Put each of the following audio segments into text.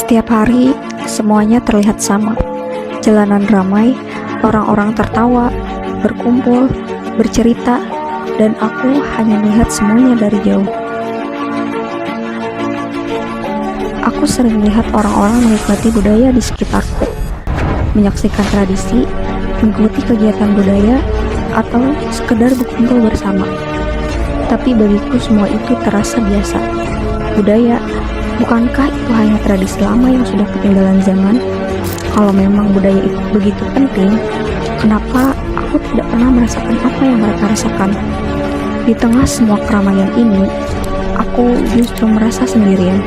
Setiap hari, semuanya terlihat sama. Jalanan ramai, orang-orang tertawa, berkumpul, bercerita, dan aku hanya melihat semuanya dari jauh. Aku sering melihat orang-orang menikmati budaya di sekitarku, menyaksikan tradisi, mengikuti kegiatan budaya, atau sekedar berkumpul bersama. Tapi bagiku semua itu terasa biasa. Budaya, bukankah itu hanya tradisi lama yang sudah ketinggalan zaman? Kalau memang budaya itu begitu penting, kenapa aku tidak pernah merasakan apa yang mereka rasakan? Di tengah semua keramaian ini, aku justru merasa sendirian.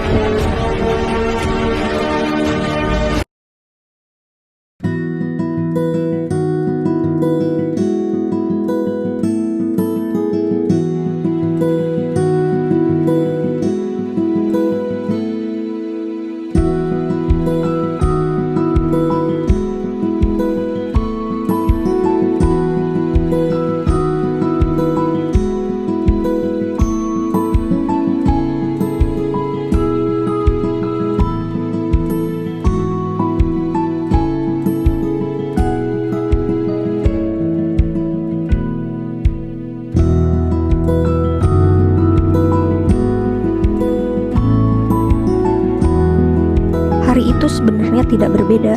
Hari itu sebenarnya tidak berbeda.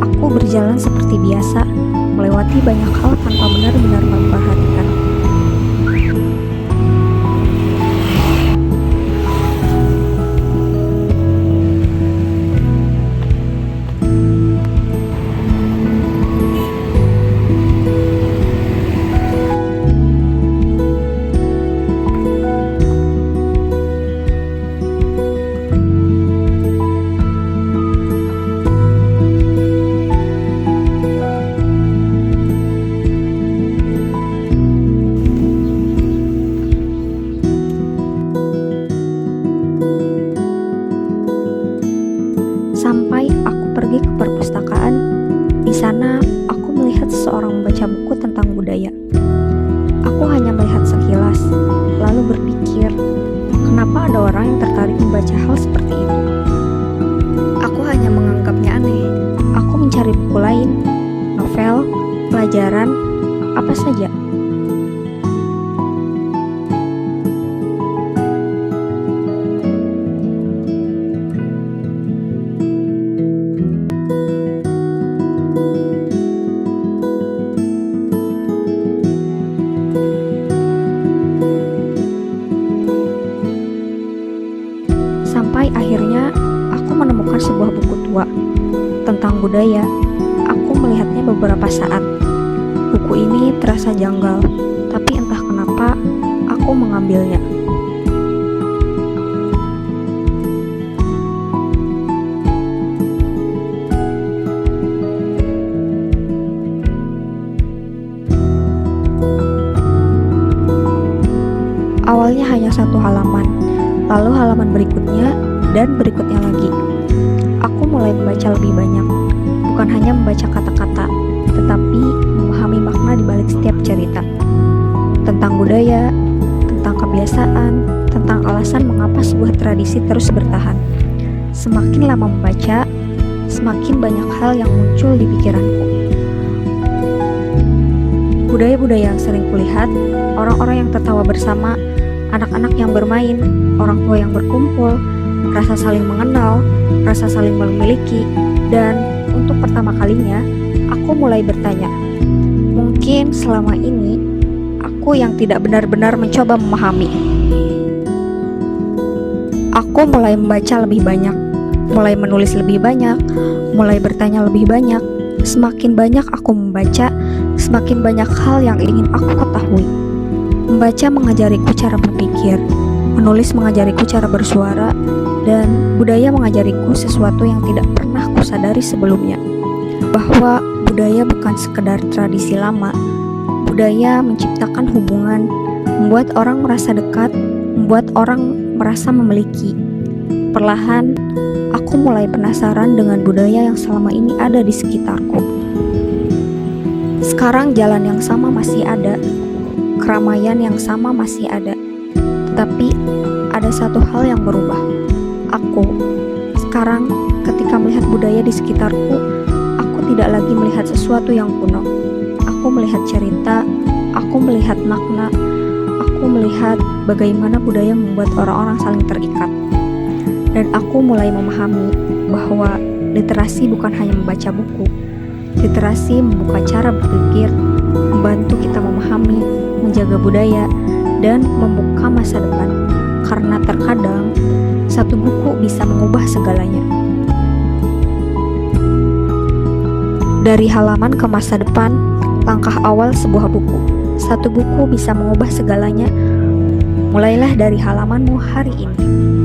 Aku berjalan seperti biasa, melewati banyak hal tanpa benar-benar memperhatikan. Sampai aku pergi ke perpustakaan. Di sana aku melihat seseorang membaca buku tentang budaya. Aku hanya melihat sekilas, lalu berpikir, kenapa ada orang yang tertarik membaca hal seperti itu? Aku hanya menganggapnya aneh. Aku mencari buku lain, novel, pelajaran, apa saja. Sampai akhirnya aku menemukan sebuah buku tua tentang budaya. Aku melihatnya beberapa saat. Buku ini terasa janggal, tapi entah kenapa aku mengambilnya. Awalnya hanya satu halaman, lalu halaman berikutnya, dan berikutnya lagi. Aku mulai membaca lebih banyak, bukan hanya membaca kata-kata, tetapi memahami makna di balik setiap cerita. Tentang budaya, tentang kebiasaan, tentang alasan mengapa sebuah tradisi terus bertahan. Semakin lama membaca, semakin banyak hal yang muncul di pikiranku. Budaya-budaya yang sering kulihat, orang-orang yang tertawa bersama, anak-anak yang bermain, orang tua yang berkumpul, rasa saling mengenal, rasa saling memiliki, dan untuk pertama kalinya, aku mulai bertanya, mungkin selama ini, aku yang tidak benar-benar mencoba memahami. Aku mulai membaca lebih banyak, mulai menulis lebih banyak, mulai bertanya lebih banyak. Semakin banyak aku membaca, semakin banyak hal yang ingin aku ketahui. Membaca mengajariku cara berpikir, menulis mengajariku cara bersuara, dan budaya mengajariku sesuatu yang tidak pernah kusadari sebelumnya. Bahwa budaya bukan sekedar tradisi lama, budaya menciptakan hubungan, membuat orang merasa dekat, membuat orang merasa memiliki. Perlahan, aku mulai penasaran dengan budaya yang selama ini ada di sekitarku. Sekarang jalan yang sama masih ada, keramaian yang sama masih ada, tetapi ada satu hal yang berubah. Aku sekarang Ketika melihat budaya di sekitarku, aku tidak lagi melihat sesuatu yang kuno. Aku melihat cerita, aku melihat makna, aku melihat bagaimana budaya membuat orang-orang saling terikat. Dan aku mulai memahami bahwa literasi bukan hanya membaca buku. Literasi membuka cara berpikir, membantu kita memahami, menjaga budaya, dan membuka masa depan. Karena terkadang satu buku bisa mengubah segalanya. Dari halaman ke masa depan, langkah awal sebuah buku. Satu buku bisa mengubah segalanya. Mulailah dari halamanmu hari ini.